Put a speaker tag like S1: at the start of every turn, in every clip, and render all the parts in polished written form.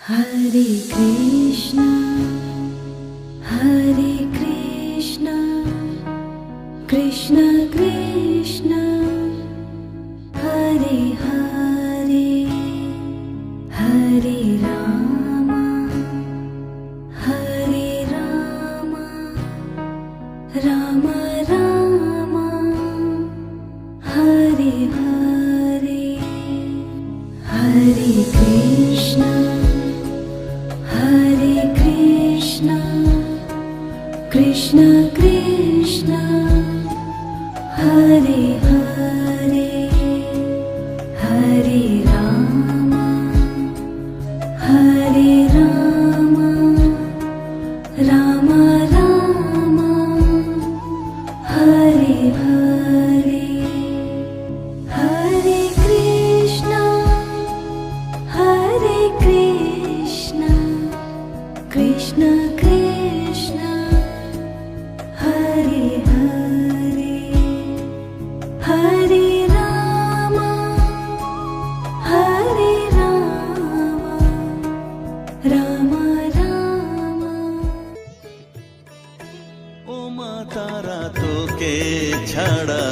S1: Hare Krishna, Hare Krishna, Krishna Krishna, Hare Hare, Hare Rama, Hare Rama, Rama Rama, Hare Hare, Hare Krishna, Hare Krishna, Krishna Krishna, Hare Hare, Hare Rama, Hare Rama, Rama Rama, Hare Hare, Hare Krishna, Hare Krishna, Krishna Krishna, Hare Hare, Hare Rama, Hare Rama, Rama Rama.
S2: ও মা তারা তোকে ছাড়া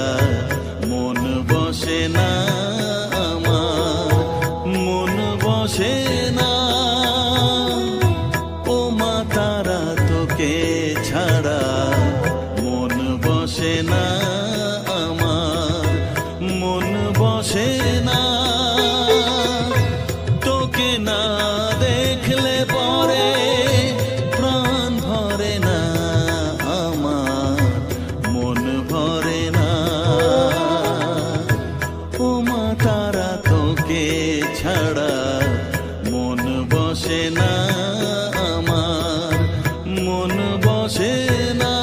S2: মন বসে না আমার, মন বসে না। ও মা তারা তোকে ছাড়া মন বসে না আমার, মন বসে না। তোকে না দেখলে পরে প্রাণ ভরে না আমার, মন ভরে না। ও মা তারা তোকে ছাড়া মন বসে না আমার, মন বসে না।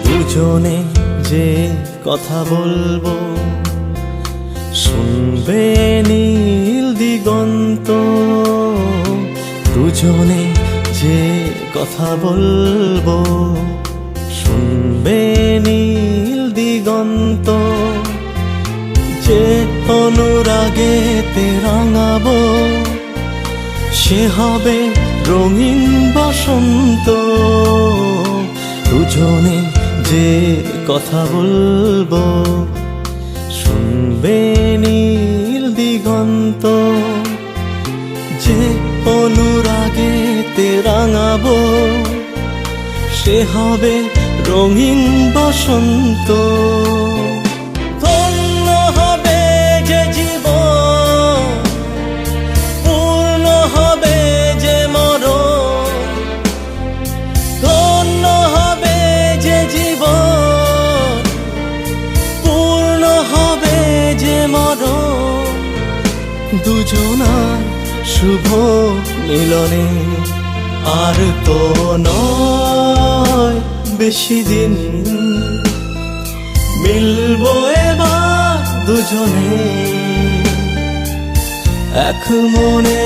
S3: দুজনে যে কথা বলবো শুনবে নীল দিগন্ত, দুজনে যে কথা বলবো শুনবে নীল দিগন্ত। যে অনুরাগেতে রাঙাবো সে হবে রঙিন বসন্ত। দুজনে যে কথা বলবো শুনবে নীল দিগন্ত। যে অনুরাগেতে রাঙাবো সে হবে রঙিন বসন্ত। ধন্য হবে যে জীবন, পূর্ণ হবে যে মরণ। ধন্য হবে যে জীবন, পূর্ণ হবে যে মরণ। দুজনার শুভ মিলনে আর তো নয় বেশি দিন, মিলবো এবার দুজনে এক মনে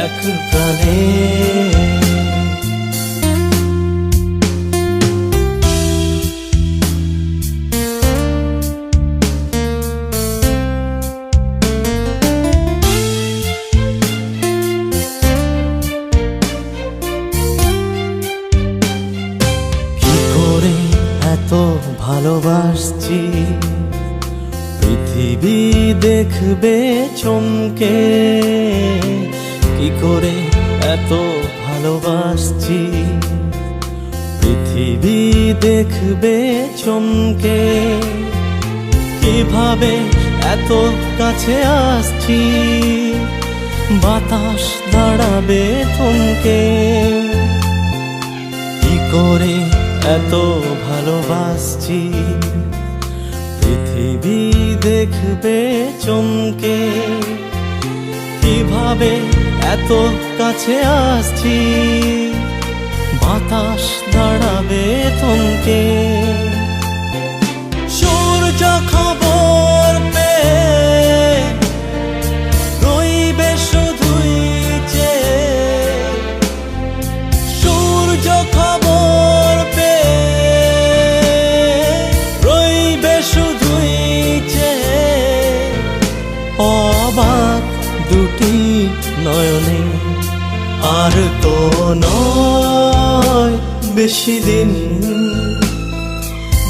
S3: এক প্রাণে। ভালোবাসছি। পৃথিবী দেখবে চমকে, কি করে এত ভালোবাসছি। পৃথিবী দেখবে চমকে, কিভাবে এত কাছে আসছি। বাতাস দাঁড়াবে থমকে, কি করে এত ভালোবাসছি। পৃথিবী দেখবে চমকে, কিভাবে এত কাছে আসছি। বাতাস দাঁড়াবে থমকে, সূর্য খবর পেয়ে রইবে শুধুই চেয়ে। সূর্য খবর পেয়ে রইবে শুধুই চেয়ে। অবাক দুটি নয়নে, আর তো নয় বেশি দিন।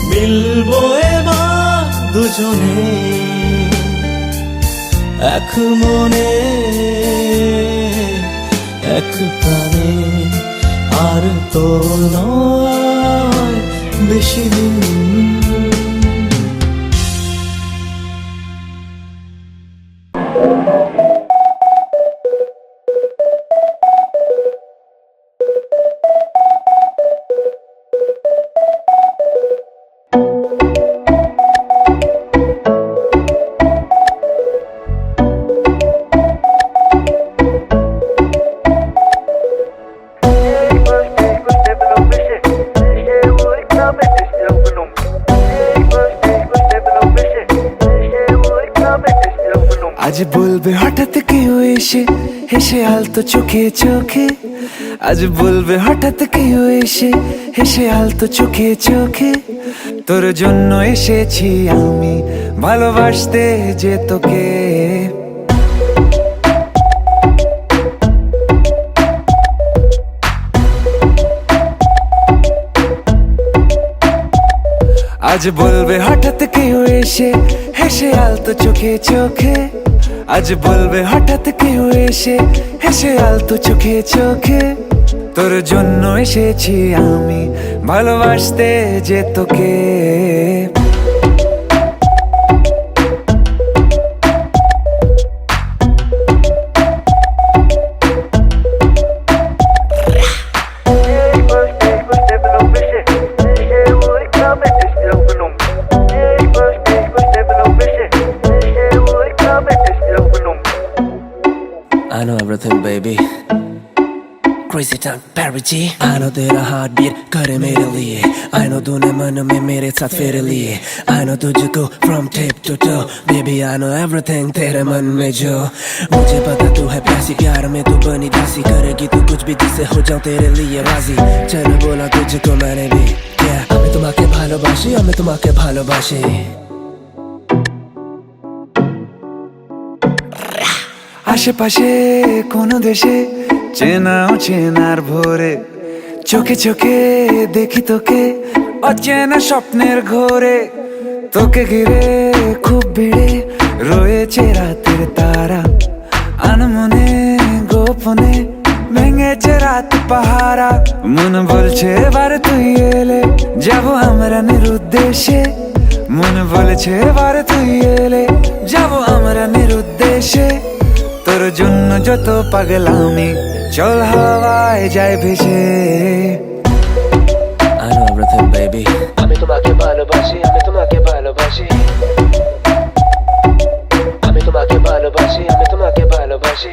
S3: মিলবো এবার দুজনে, এক মনে এক প্রাণে। আর তো নয় বেশি দিন।
S4: আজ বলবে হঠাৎ কেউ এসে হেসে আলতো চোখে চোখে। আজ বলবে হঠাৎ কেউ এসে হেসে আলতো চোখে চোখে। তোর জন্য এসেছি আমি ভালোবাসতে যে তোকে। আজ বলবে হঠাৎ কেউ এসে হেসে আলতো চোখে চোখে। আজ বলবে হঠাৎ কেউ এসে হেসে আলতো চোখে চোখে। তোর জন্য এসেছি আমি ভালোবাসতে যে তোকে।
S5: I know everything, baby. Crazy town, Parity. I know तेरा heartbeat करे मेरे लिए. I know तूने मन में मेरे साथ फेरे लिए. I know तुझको from tip to toe. Baby, I know everything तेरे मन में जो. मुझे पता तू है प्यासी, प्यार में तू बनी दासी. करेगी तू कुछ भी जिससे हो जाऊं तेरे लिए राजी. चल बोला तुझको मैंने भी. Yeah, আমি তোমাকে ভালোবাসি, আমি তোমাকে ভালোবাসি.
S4: আশেপাশে কোনো দেশে চেনাও চেনার ভোরে। চোখে চোখে দেখি তোকে অচেনা স্বপ্নের ঘোরে। তোকে ঘিরে খুব ভিড়ে রয়েছে রাতের তারা। আনমনে গোপনে ভেঙেছে রাত পাহারা। মন বলছে এবার তুই এলে যাবো আমরা নিরুদ্দেশে। মন বলছে এবার তুই এলে যাবো আমরা নিরুদ্দেশে। তোর জন্য যত পাগলামি চল হাওয়ায় যায় ভেসে।
S5: I know everything, baby. আমি তোমাকে ভালোবাসি, আমি তোমাকে ভালোবাসি. আমি তোমাকে ভালোবাসি, আমি তোমাকে ভালোবাসি.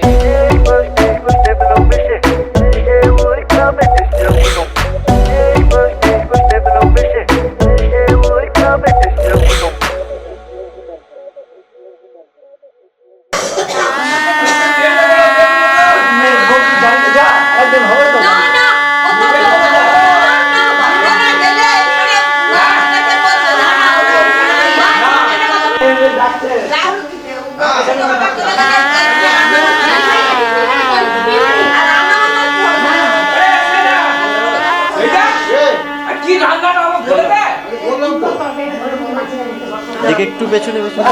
S6: কি রান্নাটা আমার বলে দে। দেখে একটু পেছনে পেছনে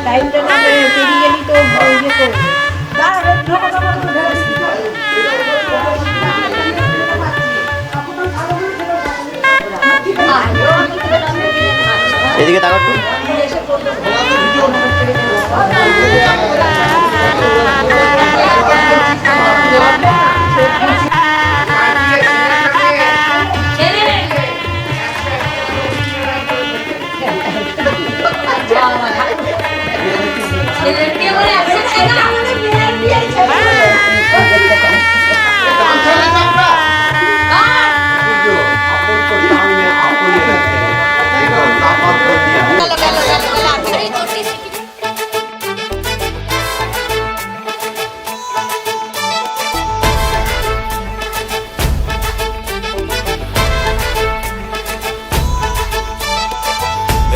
S7: টাইমটা না পেরিয়ে গেলি তো ইয়ে
S6: এদিকে তাকাও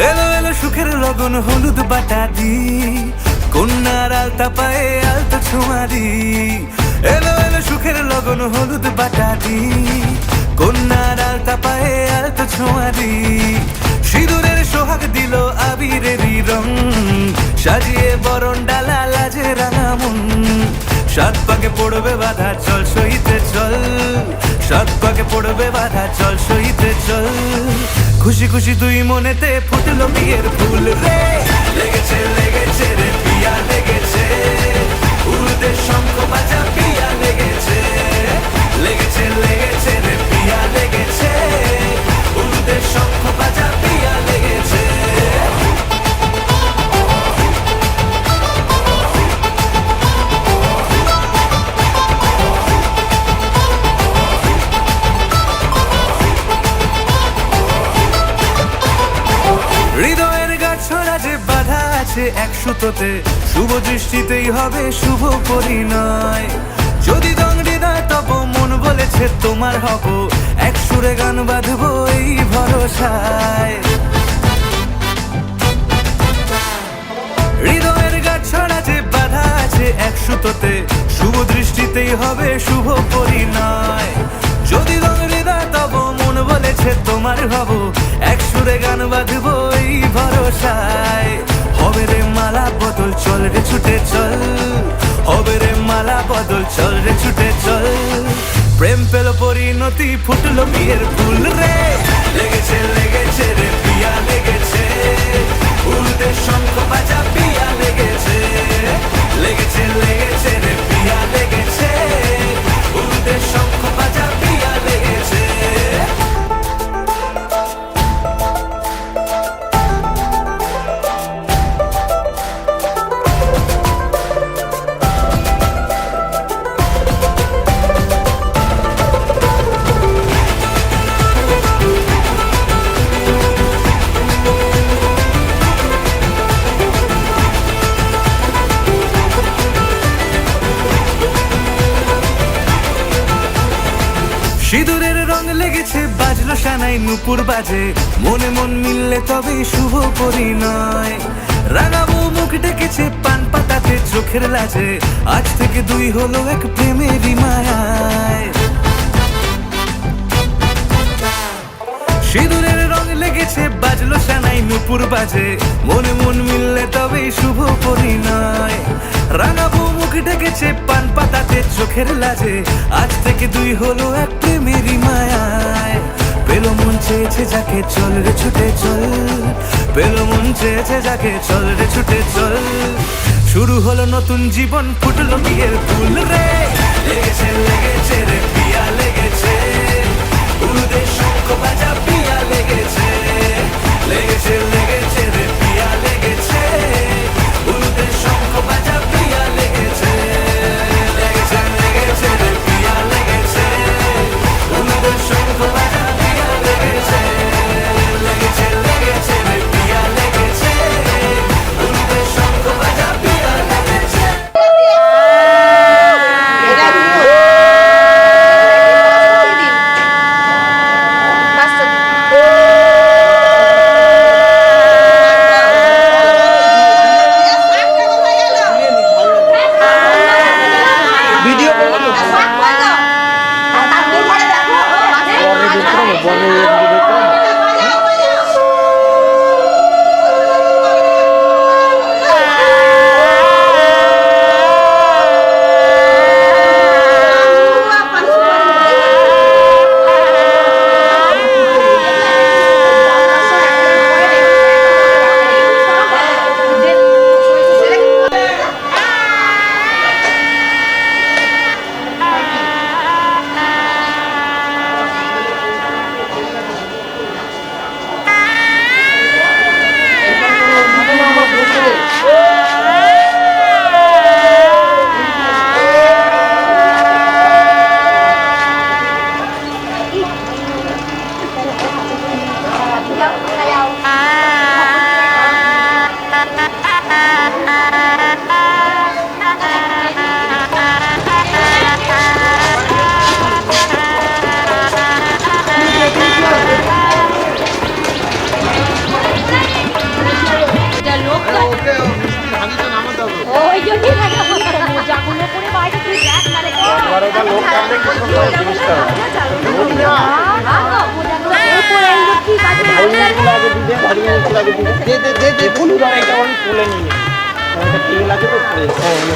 S3: এলো এলো সুখের লগন হলুদ বাটা দি কন্যার আলতা পায়ে আলতা ছোঁয়া দি এলো এলো সুখের লগন হলুদ বাটা দি কন্যার আলতা পায়ে আলতা ছোঁয়া দি সিঁদুরের সোহাগ দিল আবিরেরই রং সাজিয়ে বরণ ডালা লাজে রাঙা মন সাত পাকে পড়বে বাধা চল সইতে চল সাত পাকে পড়বে বাধা চল সইতে চল খুশি খুশি দুই মনেতে ফুটলো বিয়ের ফুল রে লেগেছে লেগেছে রে পিয়া লেগেছে উড়তে শঙ্খ বাজা পিয়া লেগেছে লেগেছে লেগেছে রে পিয়া লেগেছে উড়তে শঙ্খ বাজা পিয়া লেগেছে হৃদয়ের গাছড়া যে বাধা আছে এক সুতোতে শুভ দৃষ্টিতেই হবে শুভ পরিণয় যদি দংড়ি দেয় তব মন বলেছে তোমার হব এক সুরে গান বাঁধবো এই ভরসায় হৃদয়ের গাছড়া যে বাধা আছে এক সুতোতে শুভ দৃষ্টিতেই হবে শুভ পরিণয় যদি দংড়ি দেয় তব মন বলেছে তোমার হব এক সুরে গান বাঁধবো এই ভরসায় হবে রে মালা বদল চল রে ছুটে চল হবে রে মালা বদল চল রে ছুটে চল প্রেম পেল পরিণতি ফুটলো বিয়ের ফুল রে লেগেছে লেগেছে রে পিয়া লেগেছে উড়তে শঙ্খ বাজা পিয়া লেগেছে লেগেছে লেগেছে রে পিয়া লেগেছে উড়তে শঙ্খ বাজা পিয়া লেগেছে সিঁদুরের রং লেগেছে বাজলো সানাই নুপুর বাজে মনে মন মিললে তবে শুভ পরিণয় রাঙাবো মুখ ডেকেছে পান পাতাতে চোখের লাজে আজ থেকে দুই হলো এক প্রেমেরই মায়ায় সিঁদুরের রং লেগেছে বাজলো সানাই নুপুর বাজে মনে মন মিললে তবে শুভ পরিণয় রাঙা বউ মুখ ঢেকেছে পান পাতাতে চোখের লাজে, আজ থেকে দুই হলো এক প্রেমেরই মায়ায়। পেলো মন চেয়েছে যাকে চল রে ছুটে চল, পেলো মন চেয়েছে যাকে চল রে ছুটে চল। শুরু হলো নতুন জীবন, ফুটলো বিয়ের ফুল রে। লেগেছে লেগেছে রে পিয়া লেগেছে, উরুদের শঙ্খ বাজা পিয়া লেগেছে। লেগেছে লেগেছে রে পিয়া লেগেছে, উরুদের শঙ্খ বাজা পিয়া লেগেছে। লেগেছে লেগেছে রে পিয়া লেগেছে, উরুদের শঙ্খ বাজা পিয়া লেগেছে। লেগেছে লেগেছে রে পিয়া লেগেছে, উরুদের শঙ্খ বাজা পিয়া লেগেছে।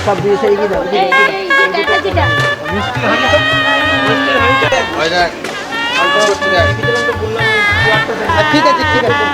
S6: সব দিয়ে সেই কি দাও ঠিক আছে ঠিক আছে।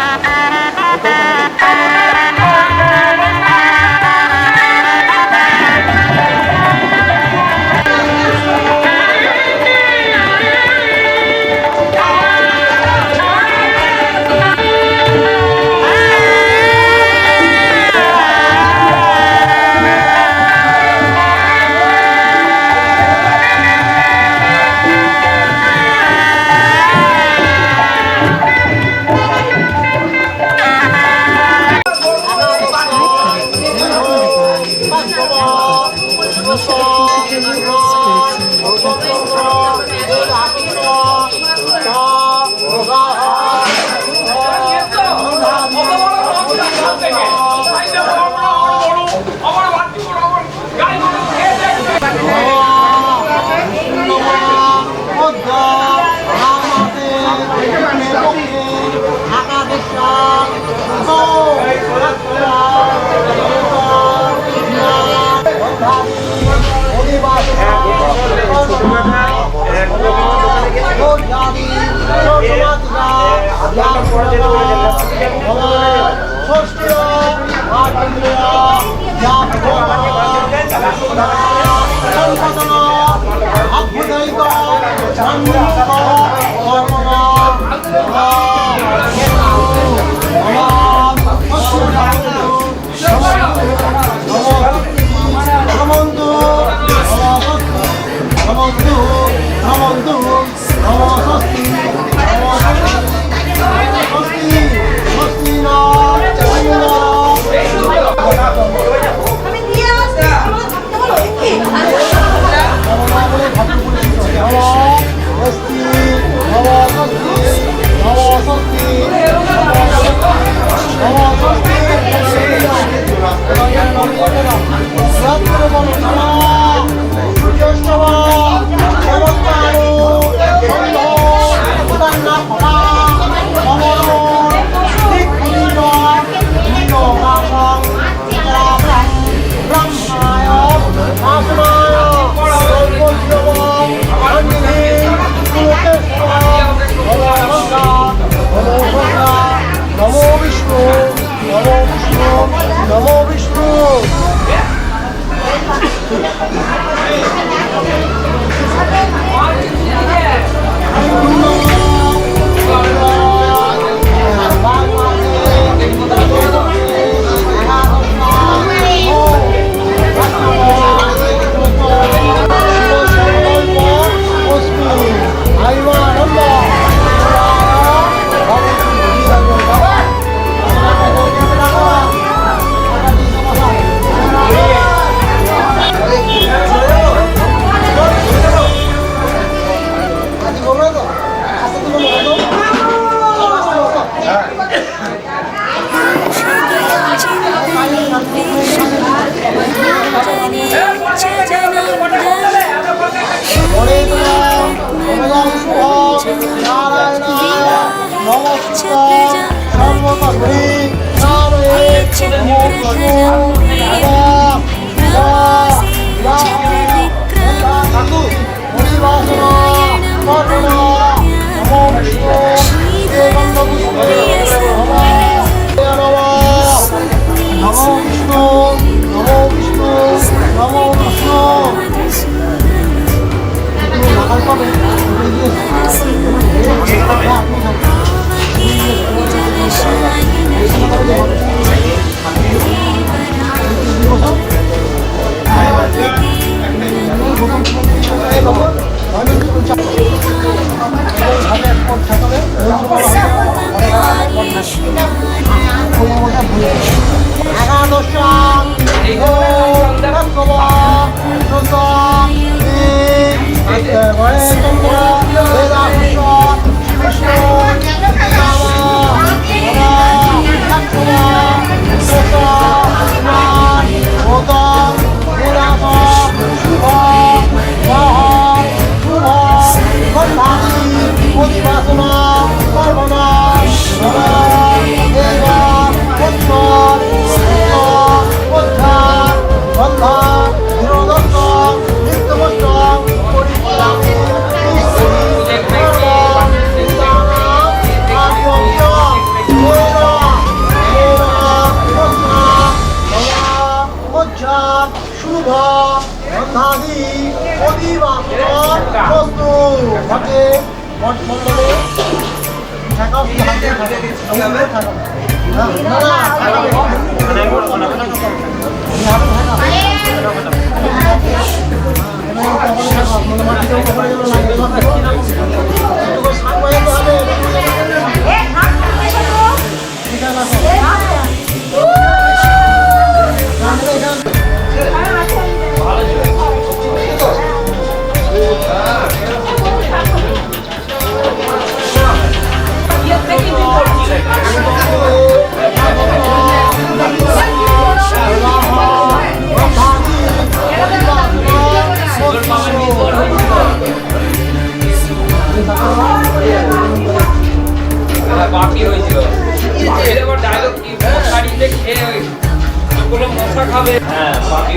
S8: বৈশাখ শুভ বন্ধাদি অধিবাসন প্রস্তুত ঘটে মণ্ডলে ঠেকাও
S9: বাকি হয়েছিল এবার ডায়লগ কি মশারিতে খেয়ে কোনো মশা খাবে হ্যাঁ বাকি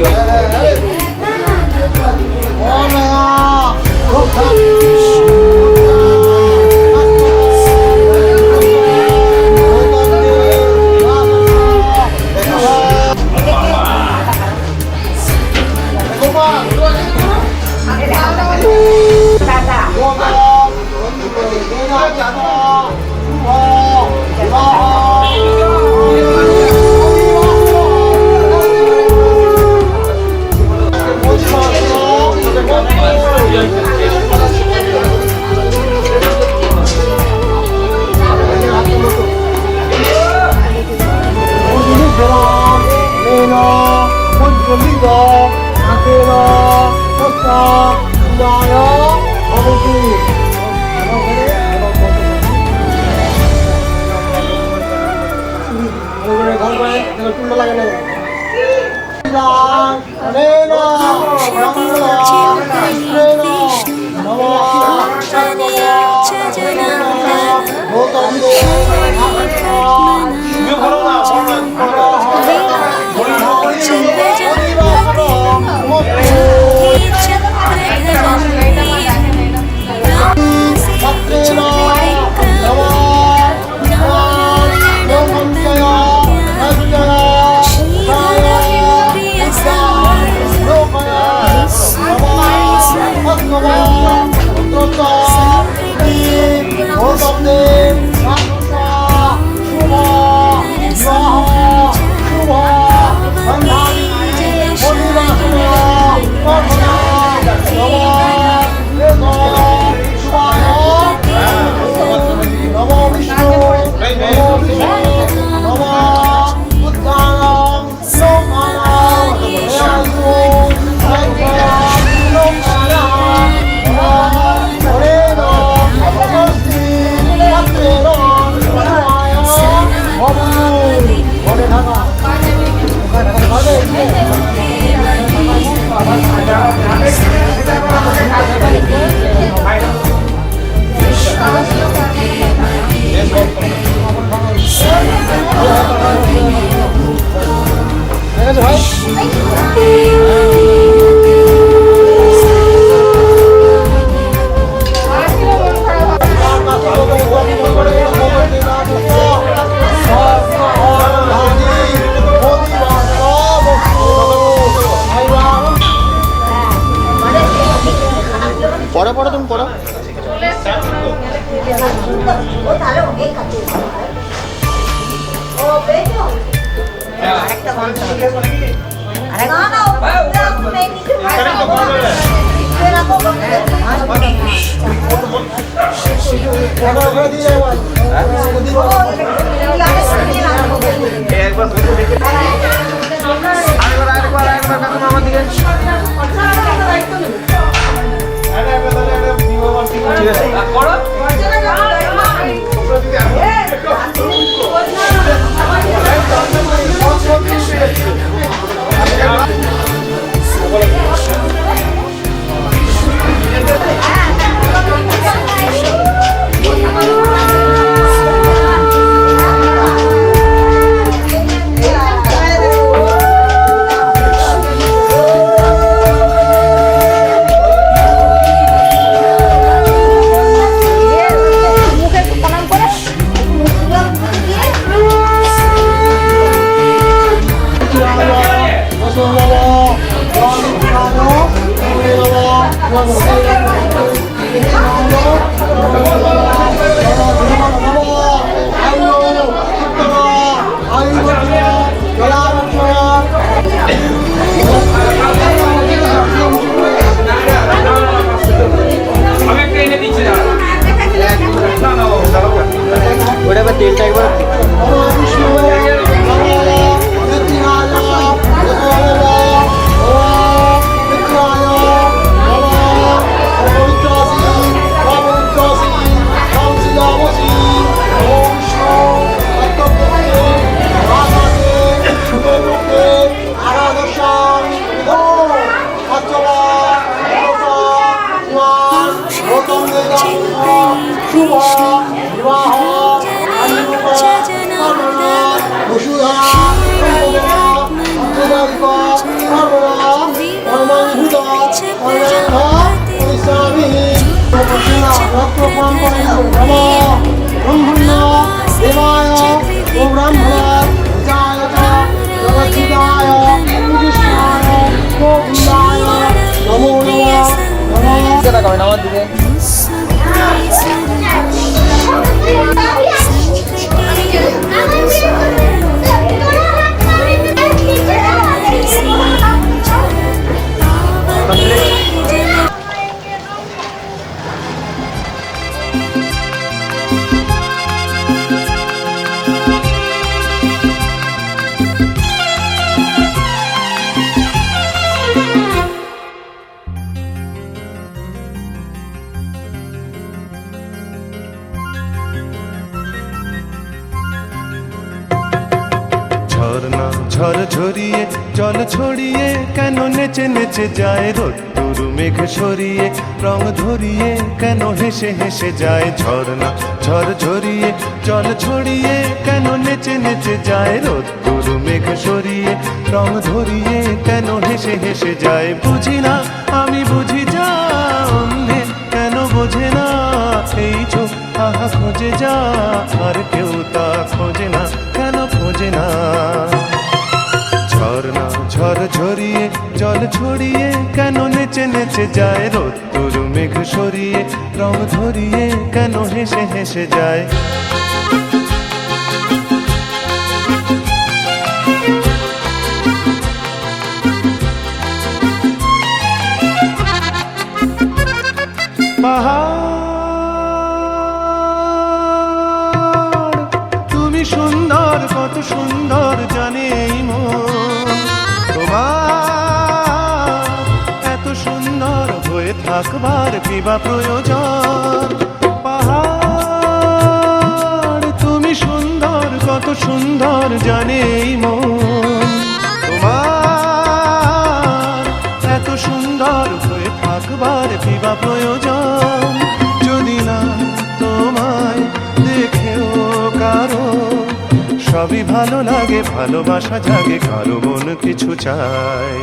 S8: পরে পরে তুমি করো
S9: আমি একটা এনে দিচ্ছি না না
S6: ওটা আবার তেলটা একবার আমার দিকে
S4: ঝর্ণা ঝড় ঝরিয়ে জল ছড়িয়ে কেন নেচে নেচে যায় রোদ্দুর মেঘ সরিয়ে রং ধরিয়ে কেন হেসে হেসে যায় ঝর্ণা ঝড় ঝরিয়ে জল ছড়িয়ে কেন নেচে নেচে যায় রোদ্দুর মেঘ সরিয়ে রং ধরিয়ে কেন হেসে হেসে যায় বুঝি না আমি বুঝি যা অন্যে কেন বোঝে না এই চোখ আহা খোঁজে যা আর কেউ তা খোঁজে না কেন খোঁজে না ঝর্ণা ঝড় ঝরিয়ে জল ছড়িয়ে কেন নেচে নেচে যায় রোদ্দুর মেঘ সরিয়ে রং ধরিয়ে কেন হেসে হেসে যায় পাহাড় তুমি সুন্দর কত সুন্দর জানে এই মন তোমার এত সুন্দর হয়ে থাকবার কিবা প্রয়োজন পাহাড় তুমি সুন্দর কত সুন্দর জানে এই মন তোমার এত সুন্দর হয়ে থাকবার কিবা প্রয়োজন যদি না তোমায় দেখেও কারো সবই ভালো লাগে ভালোবাসা জাগে কারো মন কিছু চায়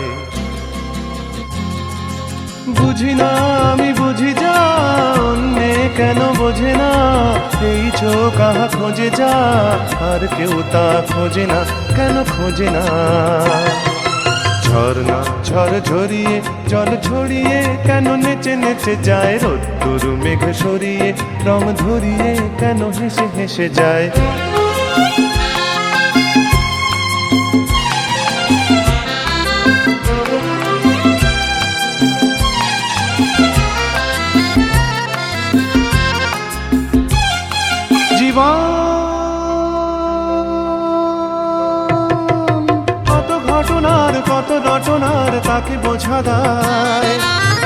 S4: বুঝি না আমি বুঝি যা অন্যে কেন বোঝে না এই চোখ আহা খোঁজে যা আর কেউ তা খোঁজে না কেন খোঁজে না ঝর্ণা ঝড় ঝরিয়ে জল ছড়িয়ে কেন নেচে নেচে যায় রোদ্দুর মেঘ সরিয়ে রং ধরিয়ে কেন হেসে হেসে যায় জীবন কত ঘটনার কত রটনার তাকে বোঝা দেয়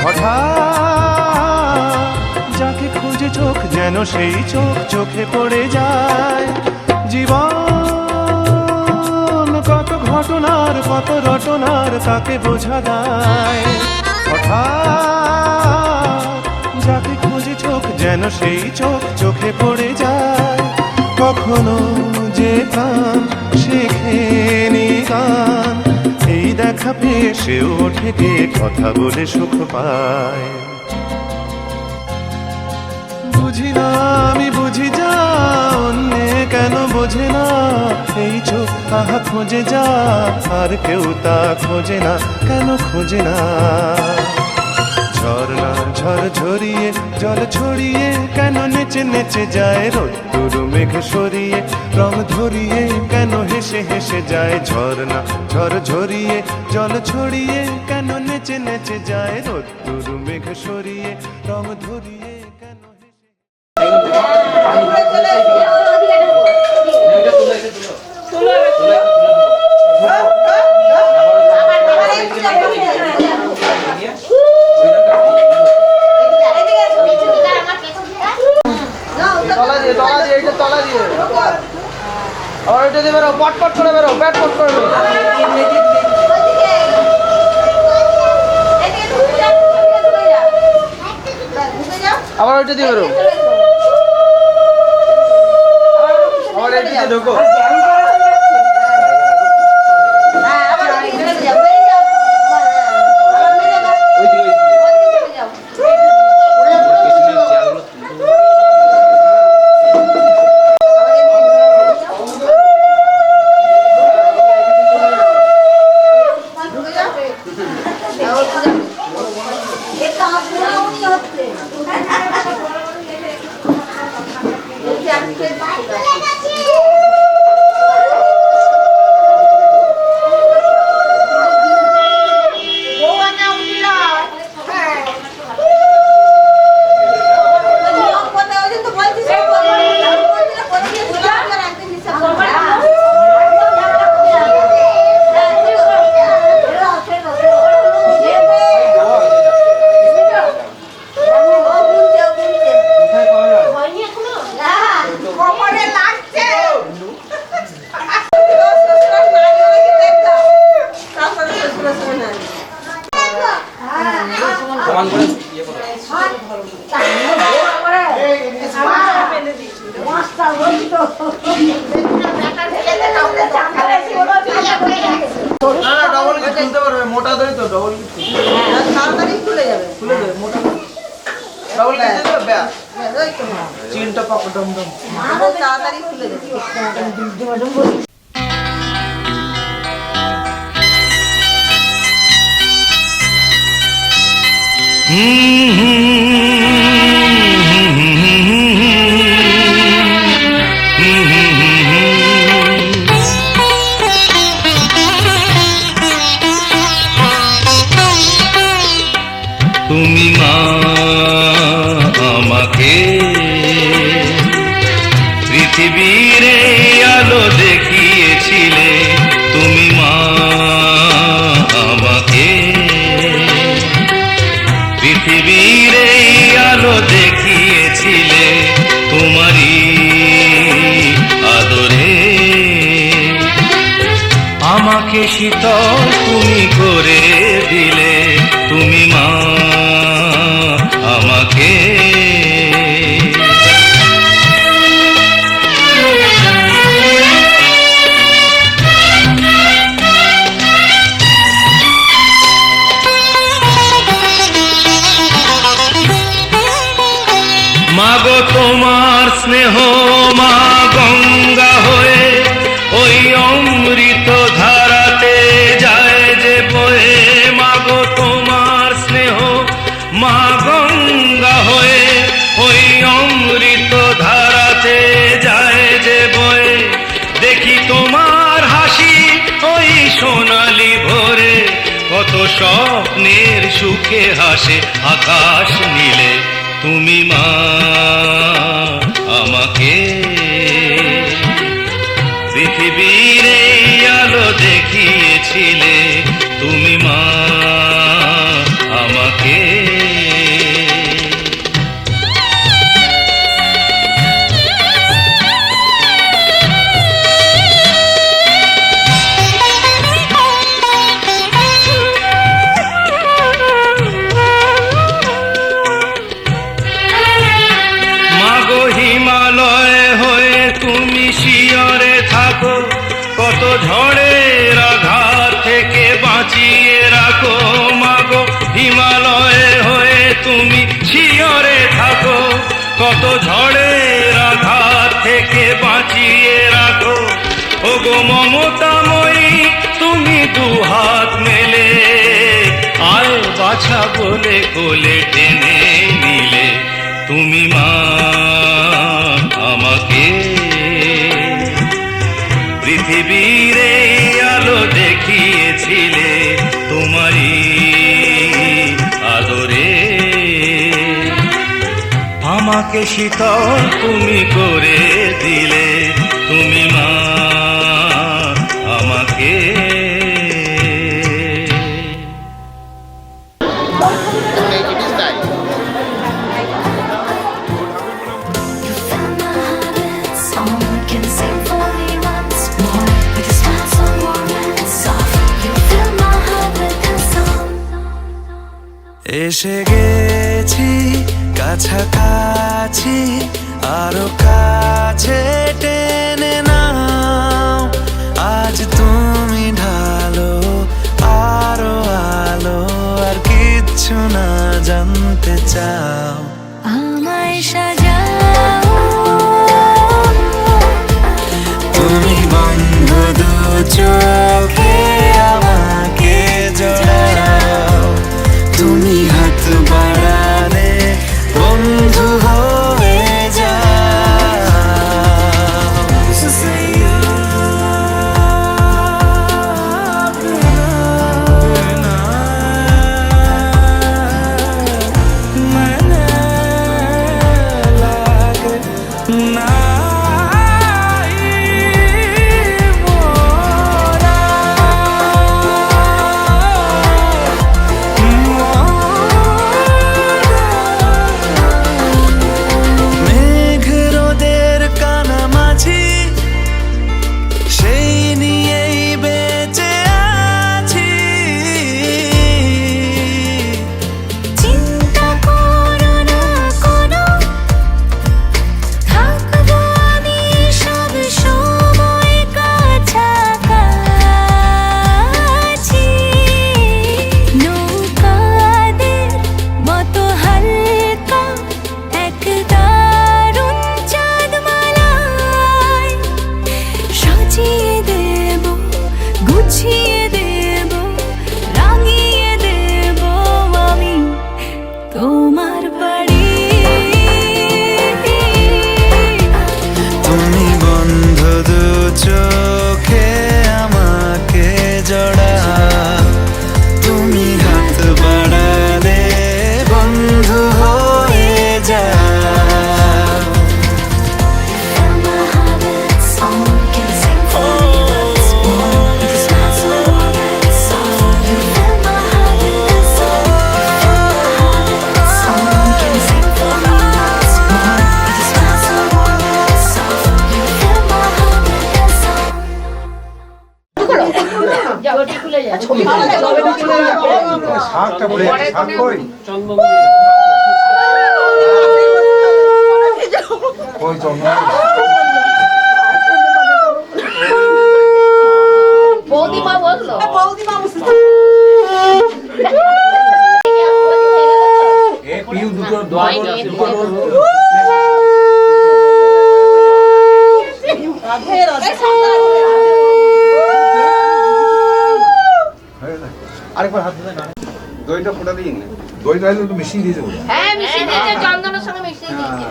S4: হঠাৎ যাকে খুঁজে চোখ যেন সেই চোখ চোখে পড়ে যায় জীবন কত ঘটনার কত রটনার তাকে বোঝা দেয় হঠাৎ যাকে খুঁজে চোখ যেন সেই চোখ চোখে পড়ে যায় কখনো যে কান শেখেনি গান এই দেখা পেয়ে সেও ওঠে গে কথা বলে সুখ পায় বুঝি না আমি বুঝি যা অন্যে কেন বোঝে না এই চোখ আহা খোঁজে যা আর কেউ তা খোঁজে না কেন খোঁজে না ঝর্ণা ঝড় ঝরিয়ে জল ছড়িয়ে কেন নেচে নেচে যায় রোদ্দুর মেঘ সরিয়ে রং ধরিয়ে কেন হেসে হেসে যায় ঝর্ণা ঝড় ঝরিয়ে জল ছড়িয়ে কেন নেচে নেচে যায় রোদ্দুর মেঘ সরিয়ে রং ধরিয়ে কেন
S6: তলা দিয়ে এইটা তলা দিয়ে আবার ওইটা দিয়ে বেরো পট করে বেরো ব্যাট পট করে বেরো আবার ওইটা দিয়ে বেরো আবার এইটা দিয়ে ঢোকো মোটা ধরে তো ডবল তাড়াতাড়ি খুলে যাবে মোটা ডবল কিসে তো ব্যাস চিনটা পাক ডম ডম তাড়াতাড়ি খুলে যাবে
S2: তুমি মা আমাকে পৃথিবীর আলো দেখিয়েছিলে তুমি মা আমাকে পৃথিবীর আলো দেখিয়েছিলে তোমারই আদরে আমাকে শীতল তুমি করে দিলে তুমি মা আমাকে মাগো তোমার স্নেহ মা গঙ্গা হয়ে ওই অমৃত ধারাতে যায় যে বয়ে মাগো তোমার স্নেহ মা গঙ্গা হয়ে ওই অমৃত ধারাতে যায় যে বয়ে দেখি তোমার হাসি ওই সোনালি ভোরে কত স্বপ্নের সুখে হাসে আকাশ নীলে তুমি মা আমাকে পৃথিবীর আলো দেখিয়েছিলে তুমি মা আমাকে হিমালয় হয়ে তুমি শিয়রে থাকো কত ঝড়ের আঘাত থেকে বাঁচিয়ে রাখো মাগো হিমালয় হয়ে তুমি শিয়রে থাকো কত ঝড়ের আঘাত থেকে বাঁচিয়ে রাখো ওগো মমতাময়ী তুমি দুহাত মেলে আয় বাছা বলে কোলে টেনে নিলে তুমি মা আমাকে। পৃথিবীর এই আলো দেখিয়েছিলে তোমারই আদরে, আমাকে শীতল তুমি করে দিলে তুমি মা আমাকে।
S4: এসে গেছি কাছাকাছি, আরো কাছে টেনে নাও। আজ তুমি ঢালো আরো আলো, আর কিচ্ছু না জানতে চাও।
S1: আমায় সাজাও,
S4: তুমি বন্ধ দু চোখে আমাকে জড়াও। তুমি হাত বাড়ালে বন্ধু হয়ে যাও।
S8: শাকটা বলে শাক কই কই চন্দন
S7: বৌদিমা বললো বৌদিমা
S8: এ পিউ দুটো দোয়া আরেকবার হাত ধরে না দইটা ফোটা দিই না দইটা একটু মিশিয়ে দিয়েছে বলে
S7: হ্যাঁ মিশিয়ে দিয়েছে চন্দনের সঙ্গে মিশিয়ে দিয়েছে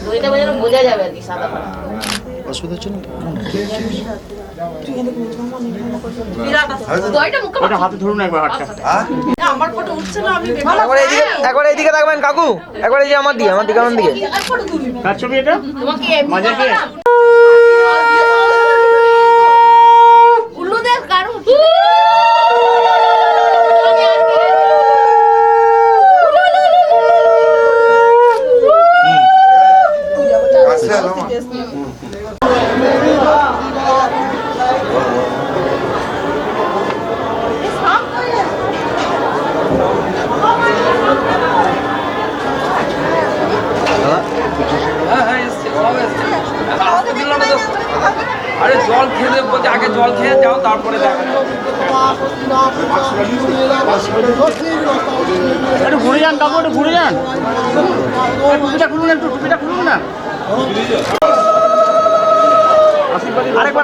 S7: দইটা যেন বোঝা যাবে আর কি সাদা
S8: অসুবিধা হচ্ছে না
S7: দইটা মুখে
S8: ওটা হাতে ধরুন একবার হাতটা
S7: আমার ফটো উঠছে না আমি
S6: একবার এইদিকে থাকবেন কাকু, একবার এই যে আমার দিকে আমার দিকে
S8: কার ছবি এটা
S7: তোমাকে
S8: মজা কি
S7: উল্লুদের কারণ
S9: আরে জল খেয়ে বলতে আগে জল খেয়ে যাও তারপরে দেখো
S8: একটু ঘুরে যান কাকু একটু ঘুরে যান টুপিটা খুলুন একটু টুপিটা খুলুন না
S6: আরেকবার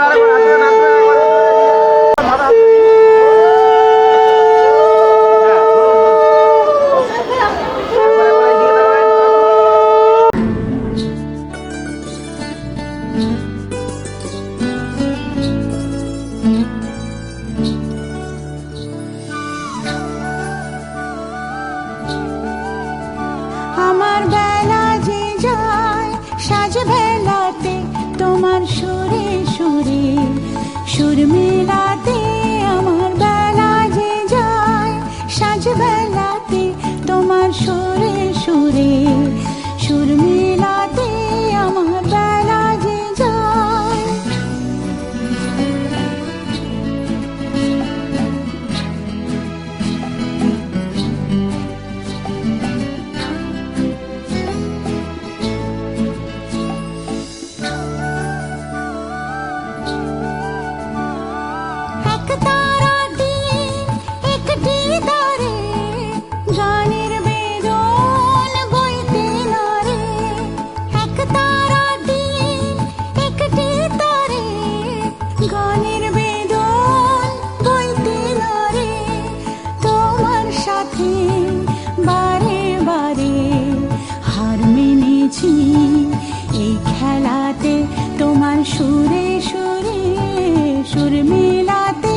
S1: আমার বেলা যে যায় সাজ বেলাতে তোমার সুরে সুরে সুর মেলাতে আমার বেলা যে যায় সাজ বেলাতে তোমার সুরে সুরে সুর মেলাতে আমার বেলা যে যায় এক তারা দিন একটি তারে গানের বেদন বইতে নারে এক তারা দিন একটি তারে গানের বেদন বইতে নারে তোমার সাথে বারে বারে হার মেনেছি এই খেলাতে তোমার সুরে সুরে সুর মেলাতে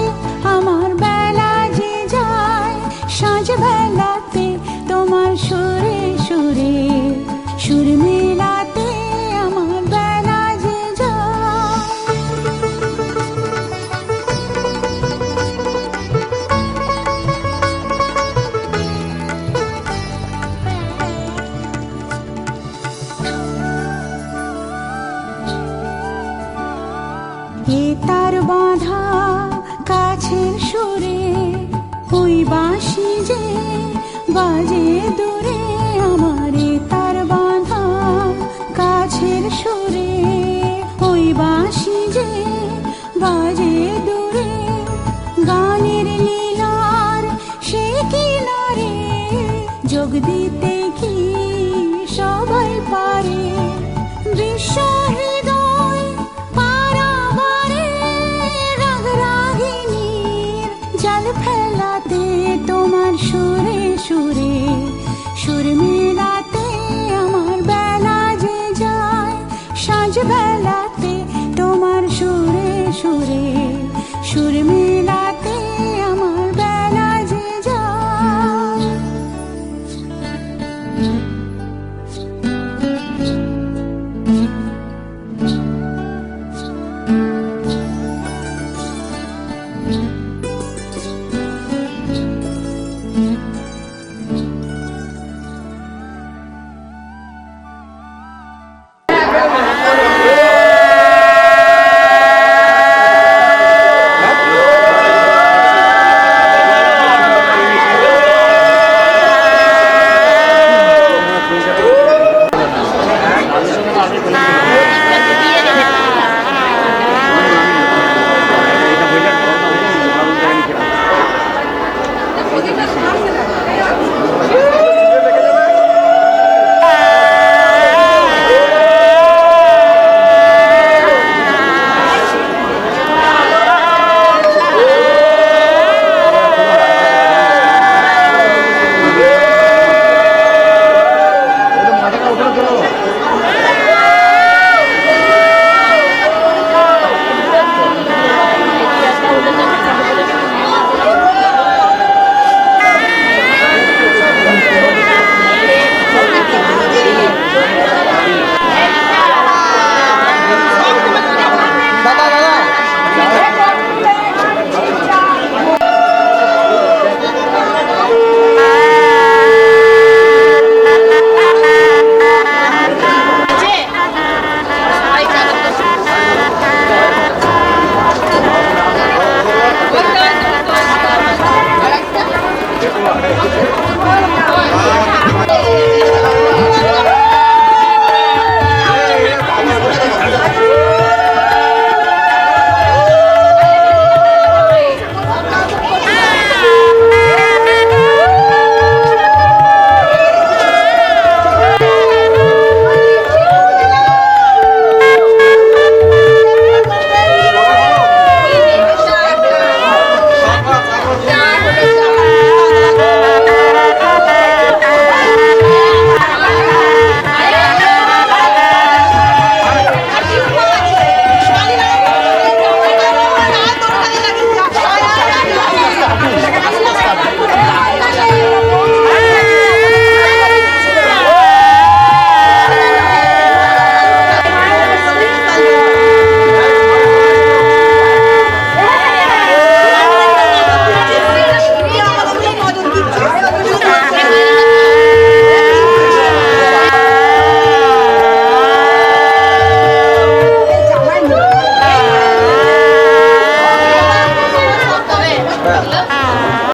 S1: আমার বেলা যে যায় সাঁঝ বেলাতে তোমার সুরে সুরে সুর মেলাতে আমার বেলা যে যায় এ তার বাঁধা কাছের সুরে ওই বাঁশি যে বাজে দূরে আমার এ তার বাঁধা কাছের সুরে ওই বাঁশি যে বাজে দূরে গানের লীলার সে কিনারে যোগ দিতে কি সবাই পারে বিশ্ব হৃদয় পারাবারে রাগ রাগিনীর জাল ফেলাতে তোমার সুরে সুরে সুর মেলাতে আমার বেলা যে যায় সাঁঝ বেলাতে তোমার সুরে সুরে সুর মেলাতে আমার বেলা যে যায় Mm-hmm.